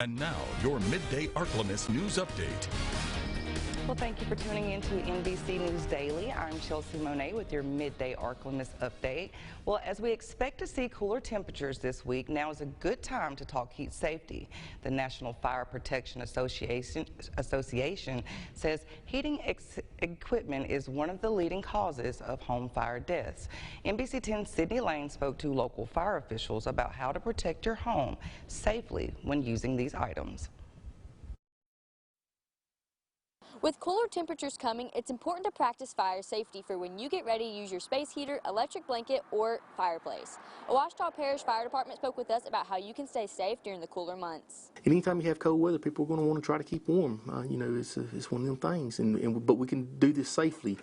And now, your Midday Ark-La-Miss news update. Well, thank you for tuning in to NBC News Daily. I'm Chelsea Monet with your Midday Ark-La-Miss update. Well, as we expect to see cooler temperatures this week, now is a good time to talk heat safety. The National Fire Protection Association says heating equipment is one of the leading causes of home fire deaths. NBC 10's Sydney Lane spoke to local fire officials about how to protect your home safely when using these items. With cooler temperatures coming, it's important to practice fire safety for when you get ready to use your space heater, electric blanket, or fireplace. A Ouachita Parish Fire Department spoke with us about how you can stay safe during the cooler months. Anytime you have cold weather, people are going to want to try to keep warm. It's one of them things, but we can do this safely.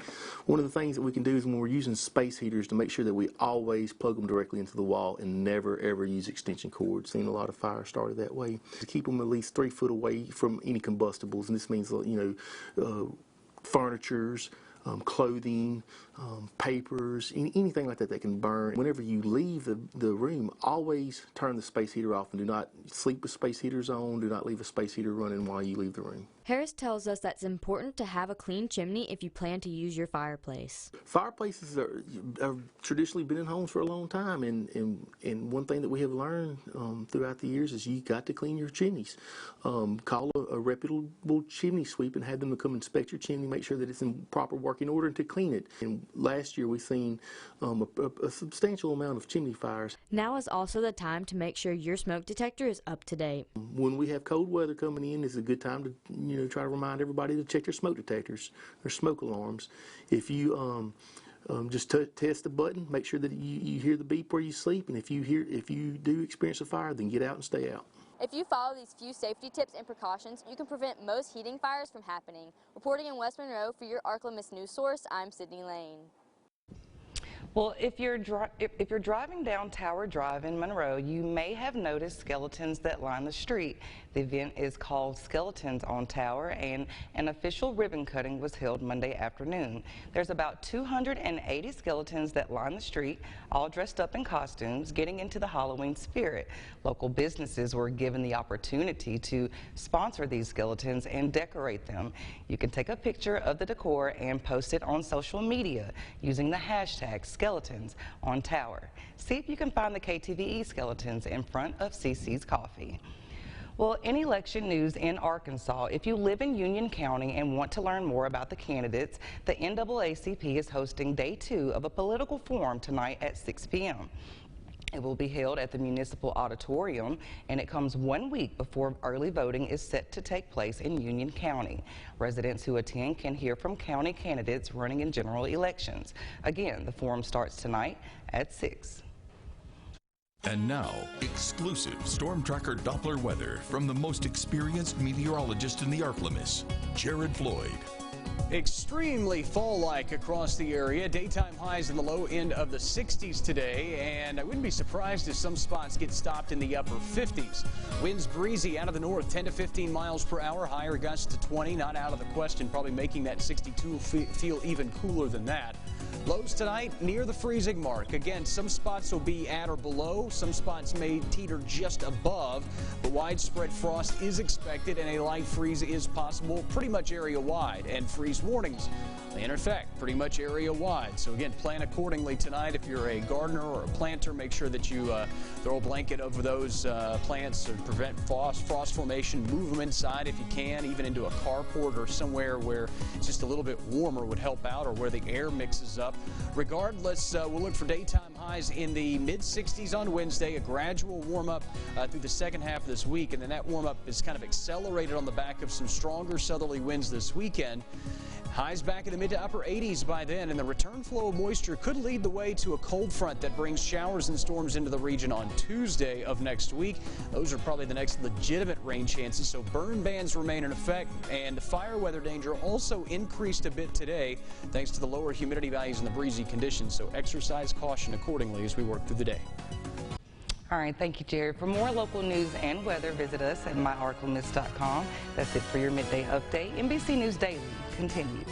One of the things that we can do is when we're using space heaters to make sure that we always plug them directly into the wall and never ever use extension cords. Seen a lot of fires started that way. To keep them at least 3 foot away from any combustibles, and this means furnitures, clothing, papers, anything like that that can burn. Whenever you leave the room, always turn the space heater off and do not sleep with space heaters on. Do not leave a space heater running while you leave the room. Harris tells us that's important to have a clean chimney if you plan to use your fireplace. Fireplaces have traditionally been in homes for a long time, and one thing that we have learned throughout the years is you got to clean your chimneys. Call a reputable chimney sweep and have them to come inspect your chimney, make sure that it's in proper working order, and to clean it. And last year we've seen a substantial amount of chimney fires. Now is also the time to make sure your smoke detector is up to date. When we have cold weather coming in, it's a good time to try to remind everybody to check their smoke detectors, their smoke alarms. If you just test the button, make sure that you hear the beep where you sleep, and if you do experience a fire, then get out and stay out. If you follow these few safety tips and precautions, you can prevent most heating fires from happening. Reporting in West Monroe for your Ark-La-Miss news source, I'm Sydney Lane. Well, if you're driving down Tower Drive in Monroe, you may have noticed skeletons that line the street. The event is called Skeletons on Tower, and an official ribbon cutting was held Monday afternoon. There's about 280 skeletons that line the street, all dressed up in costumes, getting into the Halloween spirit. Local businesses were given the opportunity to sponsor these skeletons and decorate them. You can take a picture of the decor and post it on social media using the hashtag Skeletons on Tower. See if you can find the KTVE skeletons in front of CC's Coffee. Well, in election news in Arkansas, if you live in Union County and want to learn more about the candidates, the NAACP is hosting day 2 of a political forum tonight at 6 p.m. It will be held at the Municipal Auditorium, and it comes 1 week before early voting is set to take place in Union County. Residents who attend can hear from county candidates running in general elections. Again, the forum starts tonight at 6. And now, exclusive Storm Tracker Doppler weather from the most experienced meteorologist in the Ark-La-Miss, Jared Floyd. Extremely fall-like across the area. Daytime highs in the low end of the 60s today, and I wouldn't be surprised if some spots get stopped in the upper 50s. Winds breezy out of the north, 10 to 15 miles per hour, higher gusts to 20, not out of the question, probably making that 62 feel even cooler than that. Lows tonight near the freezing mark. Again, some spots will be at or below. Some spots may teeter just above, but widespread frost is expected and a light freeze is possible pretty much area-wide. And freeze warnings in effect pretty much area-wide. So again, plan accordingly tonight. If you're a gardener or a planter, make sure that you throw a blanket over those plants to prevent frost formation. Move them inside if you can, even into a carport or somewhere where it's just a little bit warmer would help out, or where the air mixes up. Regardless, we'll look for daytime highs in the mid-60s on Wednesday, a gradual warm-up through the second half of this week, and then that warm-up is kind of accelerated on the back of some stronger southerly winds this weekend. Highs back in the mid to upper 80s by then, and the return flow of moisture could lead the way to a cold front that brings showers and storms into the region on Tuesday of next week. Those are probably the next legitimate rain chances, so burn bans remain in effect, and the fire weather danger also increased a bit today thanks to the lower humidity values and the breezy conditions, so exercise caution accordingly as we work through the day. All right, thank you, Jared. For more local news and weather, visit us at myarklamiss.com. That's it for your midday update. NBC News Daily continues.